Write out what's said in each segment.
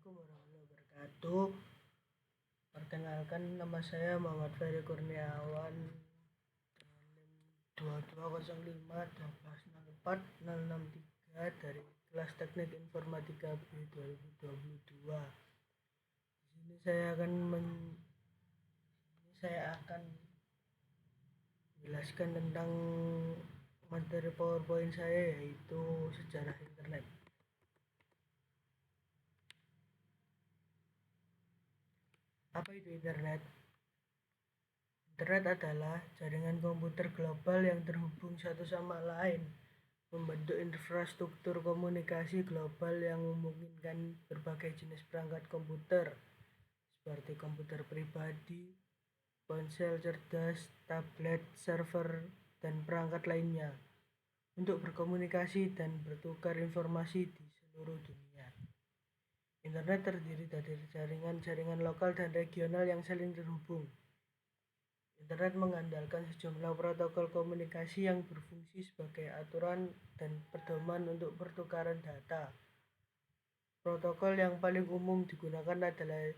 Assalamualaikum warahmatullahi wabarakatuh. Perkenalkan, nama saya Muhammad Ferry Kurniawan dengan NIM 22051406463 dari kelas Teknik Informatika B 2022. Di sini saya akan menjelaskan tentang materi PowerPoint saya, yaitu sejarah internet. Apa itu internet? Internet adalah jaringan komputer global yang terhubung satu sama lain, membentuk infrastruktur komunikasi global yang memungkinkan berbagai jenis perangkat komputer, seperti komputer pribadi, ponsel cerdas, tablet, server, dan perangkat lainnya, untuk berkomunikasi dan bertukar informasi di seluruh dunia. Internet terdiri dari jaringan-jaringan lokal dan regional yang saling terhubung. Internet mengandalkan sejumlah protokol komunikasi yang berfungsi sebagai aturan dan pedoman untuk pertukaran data. Protokol yang paling umum digunakan adalah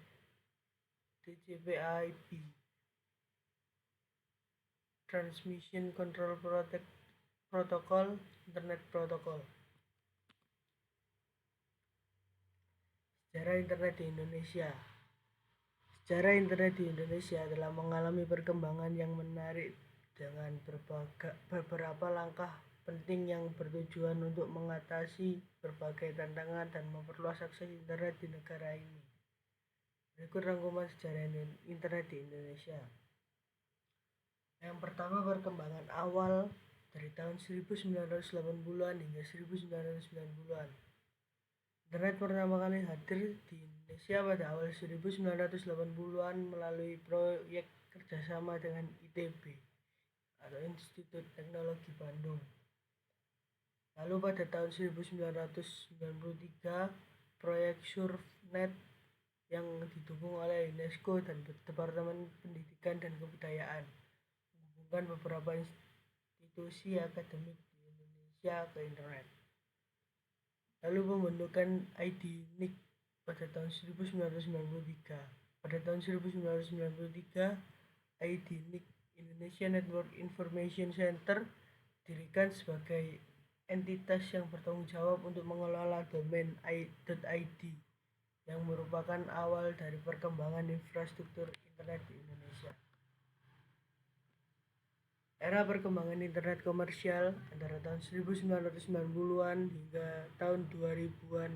TCP/IP, Transmission Control Protocol, Internet Protocol. Sejarah internet di Indonesia. Sejarah internet di Indonesia telah mengalami perkembangan yang menarik dengan beberapa langkah penting yang bertujuan untuk mengatasi berbagai tantangan dan memperluas akses internet di negara ini. Berikut rangkuman sejarah internet di Indonesia. Yang pertama, perkembangan awal dari tahun 1980-an hingga 1990-an. Internet pertama kali hadir di Indonesia pada awal 1980-an melalui proyek kerjasama dengan ITB atau Institut Teknologi Bandung. Lalu pada tahun 1993, proyek SurfNet yang didukung oleh UNESCO dan Departemen Pendidikan dan Kebudayaan menghubungkan beberapa institusi akademik di Indonesia ke internet. Lalu pembentukan ID.NIC pada tahun 1993. Pada tahun 1993, ID.NIC Indonesia Network Information Center didirikan sebagai entitas yang bertanggung jawab untuk mengelola domain .id, yang merupakan awal dari perkembangan infrastruktur internet di Indonesia. Era perkembangan internet komersial antara tahun 1990-an hingga tahun 2000-an.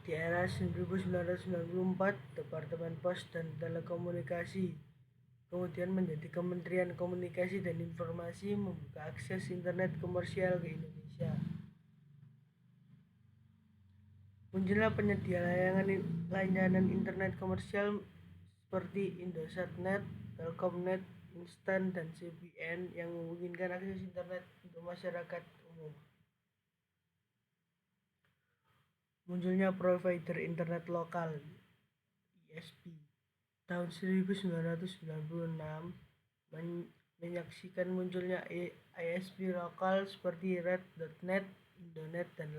Di era 1994, Departemen Pos dan Telekomunikasi kemudian menjadi Kementerian Komunikasi dan Informasi, membuka akses internet komersial ke Indonesia. Munculnya penyedia layanan internet komersial seperti Indosat.net, Telkomnet, Instan, dan CBN yang memungkinkan akses internet untuk masyarakat umum. Munculnya provider internet lokal (ISP) tahun 1996 menyaksikan munculnya ISP lokal seperti Red.net, Indonet, dan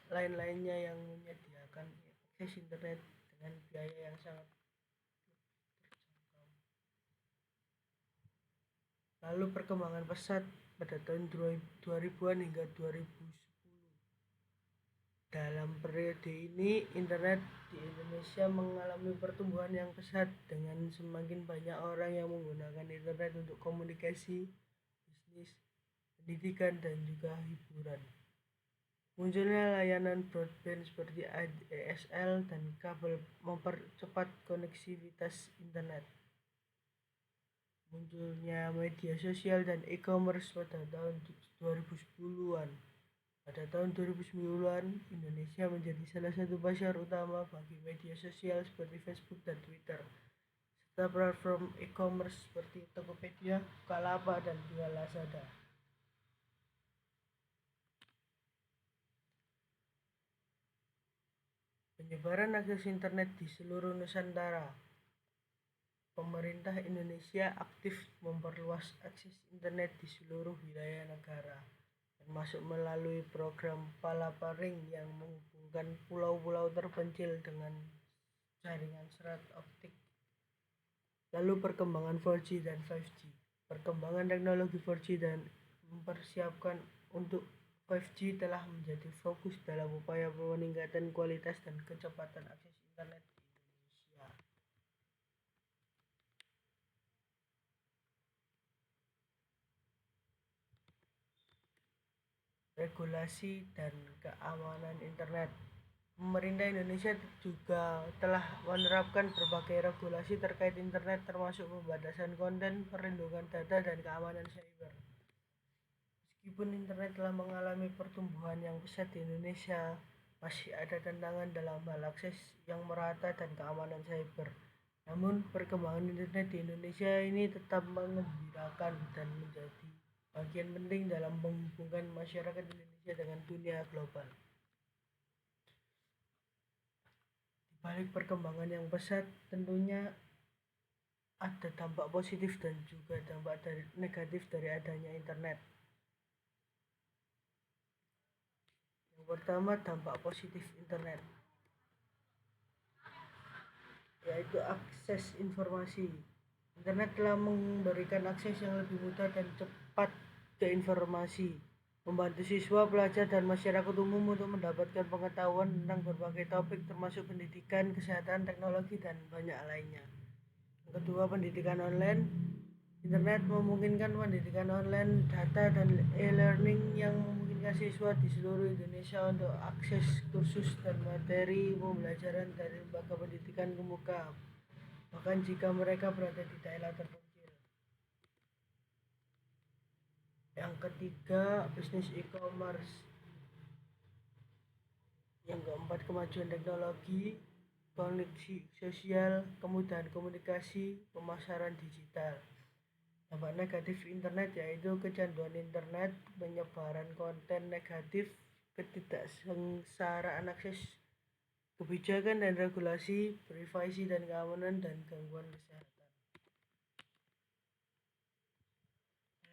lain-lainnya yang menyediakan akses internet dengan biaya yang sangat terjangkau. Lalu perkembangan pesat pada tahun 2000-an hingga 2010. Dalam periode ini, internet di Indonesia mengalami pertumbuhan yang pesat dengan semakin banyak orang yang menggunakan internet untuk komunikasi, bisnis, pendidikan, dan juga hiburan. Munculnya layanan broadband seperti ADSL dan kabel mempercepat koneksivitas internet. Munculnya media sosial dan e-commerce pada tahun 2010-an. Pada tahun 2009-an, Indonesia menjadi salah satu pasar utama bagi media sosial seperti Facebook dan Twitter, serta platform e-commerce seperti Tokopedia, Bukalapak, dan juga Lazada. Penyebaran akses internet di seluruh Nusantara. Pemerintah Indonesia aktif memperluas akses internet di seluruh wilayah negara, termasuk melalui program Palaparing yang menghubungkan menghubungkan pulau-pulau terpencil dengan jaringan serat optik. Lalu perkembangan 4G dan 5G. Perkembangan teknologi 4G dan mempersiapkan untuk 5G telah menjadi fokus dalam upaya peningkatan kualitas dan kecepatan akses internet di Indonesia. Regulasi dan keamanan internet. Pemerintah Indonesia juga telah menerapkan berbagai regulasi terkait internet termasuk pembatasan konten, perlindungan data, dan keamanan cyber. Meskipun internet telah mengalami pertumbuhan yang pesat di Indonesia, masih ada tantangan dalam hal akses yang merata dan keamanan cyber. Namun, perkembangan internet di Indonesia ini tetap mengembirakan dan menjadi bagian penting dalam menghubungkan masyarakat Indonesia dengan dunia global. Di balik perkembangan yang pesat, tentunya ada dampak positif dan juga dampak negatif dari adanya internet. Yang pertama, dampak positif internet, yaitu akses informasi. Internet telah memberikan akses yang lebih mudah dan cepat ke informasi, membantu siswa, pelajar, dan masyarakat umum untuk mendapatkan pengetahuan tentang berbagai topik termasuk pendidikan, kesehatan, teknologi, dan banyak lainnya. Yang kedua, pendidikan online. Internet memungkinkan pendidikan online, data, dan e-learning yang memungkinkan siswa di seluruh Indonesia untuk akses kursus dan materi pembelajaran dari lembaga pendidikan kemuka, bahkan jika mereka berada di daerah terpencil. Yang ketiga, bisnis e-commerce. Yang keempat, kemajuan teknologi, koneksi sosial, kemudahan komunikasi, pemasaran digital. Dampak negatif internet yaitu kecanduan internet, penyebaran konten negatif, ketidaksengsaraan akses kebijakan dan regulasi, privasi dan keamanan, dan gangguan kesehatan.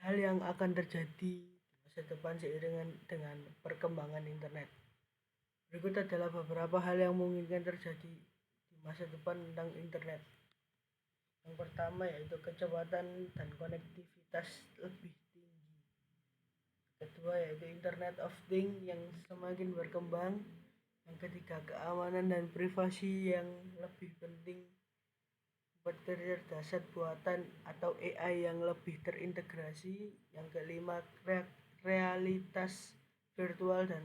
Hal yang akan terjadi di masa depan seiring dengan perkembangan internet. Berikut adalah beberapa hal yang memungkinkan terjadi di masa depan tentang internet. Yang pertama yaitu kecepatan dan konektivitas lebih tinggi. Kedua yaitu Internet of Things yang semakin berkembang. Yang ketiga, keamanan dan privasi yang lebih penting. Keempat, kecerdasan buatan atau AI yang lebih terintegrasi. Yang kelima, realitas virtual dan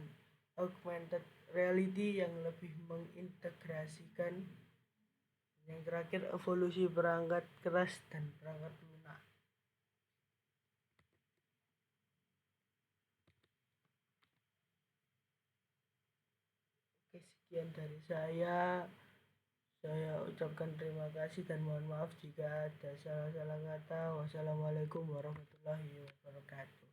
augmented reality yang lebih mengintegrasikan. Yang terakhir, evolusi perangkat keras dan perangkat lunak. Oke, sekian dari saya. Saya ucapkan terima kasih dan mohon maaf jika ada salah-salah kata. Wassalamualaikum warahmatullahi wabarakatuh.